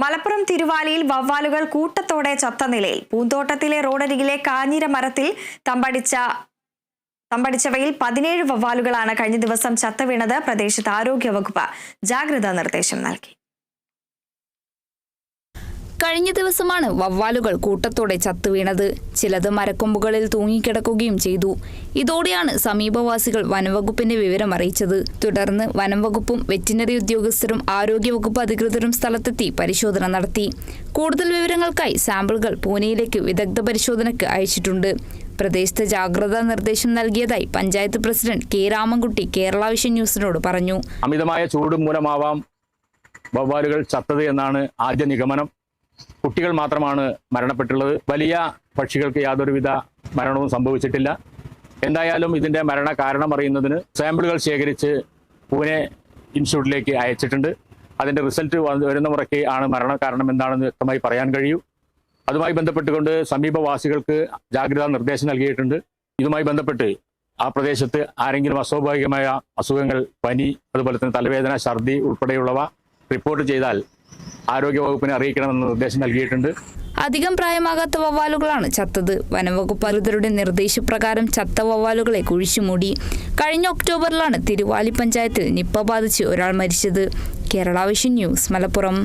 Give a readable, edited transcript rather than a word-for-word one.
മലപ്പുറം തിരുവാലിയിൽ വവ്വാലുകൾ കൂട്ടത്തോടെ ചത്ത നിലയിൽ. പൂന്തോട്ടത്തിലെ റോഡരികിലെ കാഞ്ഞിര മരത്തിൽ തമ്പടിച്ചവയിൽ 17 വവ്വാലുകളാണ് കഴിഞ്ഞ ദിവസം ചത്തുവീണത്. പ്രദേശത്ത് ആരോഗ്യവകുപ്പ് ജാഗ്രതാ നിർദ്ദേശം നൽകി. കഴിഞ്ഞ ദിവസമാണ് വവ്വാലുകൾ കൂട്ടത്തോടെ ചത്തുവീണത്. ചിലത് മരക്കൊമ്പുകളിൽ തൂങ്ങിക്കിടക്കുകയും ചെയ്തു. ഇതോടെയാണ് സമീപവാസികൾ വനംവകുപ്പിന്റെ വിവരം അറിയിച്ചത്. തുടർന്ന് വനംവകുപ്പും വെറ്റിനറി ഉദ്യോഗസ്ഥരും ആരോഗ്യവകുപ്പ് അധികൃതരും സ്ഥലത്തെത്തി പരിശോധന നടത്തി. കൂടുതൽ വിവരങ്ങൾക്കായി സാമ്പിളുകൾ പൂനെയിലേക്ക് വിദഗ്ധ പരിശോധനയ്ക്ക് അയച്ചിട്ടുണ്ട്. പ്രദേശത്ത് ജാഗ്രതാ നിർദ്ദേശം നൽകിയതായി panchayat president K Ramankutty Kerala Vision ന്യൂസിനോട് പറഞ്ഞു. അമിതമായ ചൂട് മൂലമാവാം വവ്വാലുകൾ ചത്തത് എന്നാണ് ആദ്യ നിഗമനം. കുട്ടികൾ മാത്രമാണ് മരണപ്പെട്ടുള്ളത്. വലിയ പക്ഷികൾക്ക് യാതൊരുവിധ മരണവും സംഭവിച്ചിട്ടില്ല. എന്തായാലും ഇതിൻ്റെ മരണ കാരണം അറിയുന്നതിന് സാമ്പിളുകൾ ശേഖരിച്ച് പൂനെ ഇൻസ്റ്റിറ്റ്യൂട്ടിലേക്ക് അയച്ചിട്ടുണ്ട്. അതിൻ്റെ റിസൾട്ട് വരുന്ന മുറയ്ക്ക് ആണ് മരണകാരണം എന്താണെന്ന് വ്യക്തമായി പറയാൻ കഴിയൂ. അതുമായി ബന്ധപ്പെട്ടുകൊണ്ട് സമീപവാസികൾക്ക് ജാഗ്രതാ നിർദ്ദേശം നൽകിയിട്ടുണ്ട്. ഇതുമായി ബന്ധപ്പെട്ട് ആ പ്രദേശത്ത് ആരെങ്കിലും അസ്വാഭാവികമായ അസുഖങ്ങൾ, പനി, അതുപോലെ തന്നെ തലവേദന, ഛർദി ഉൾപ്പെടെയുള്ളവ റിപ്പോർട്ട് ചെയ്താൽ ആരോഗ്യവകുപ്പിനെ അറിയിക്കണമെന്ന് നിർദ്ദേശം നൽകിയിട്ടുണ്ട്. അധികം പ്രായമാകാത്ത വവ്വാലുകളാണ് ചത്തത്. വനംവകുപ്പ് അധികൃതരുടെ നിർദ്ദേശപ്രകാരം ചത്ത വവ്വാലുകളെ കുഴിച്ചുമൂടി. കഴിഞ്ഞ ഒക്ടോബറിലാണ് തിരുവാലി പഞ്ചായത്തിൽ നിപ്പ ബാധിച്ച് ഒരാൾ മരിച്ചത്. Kerala vision news, Malappuram.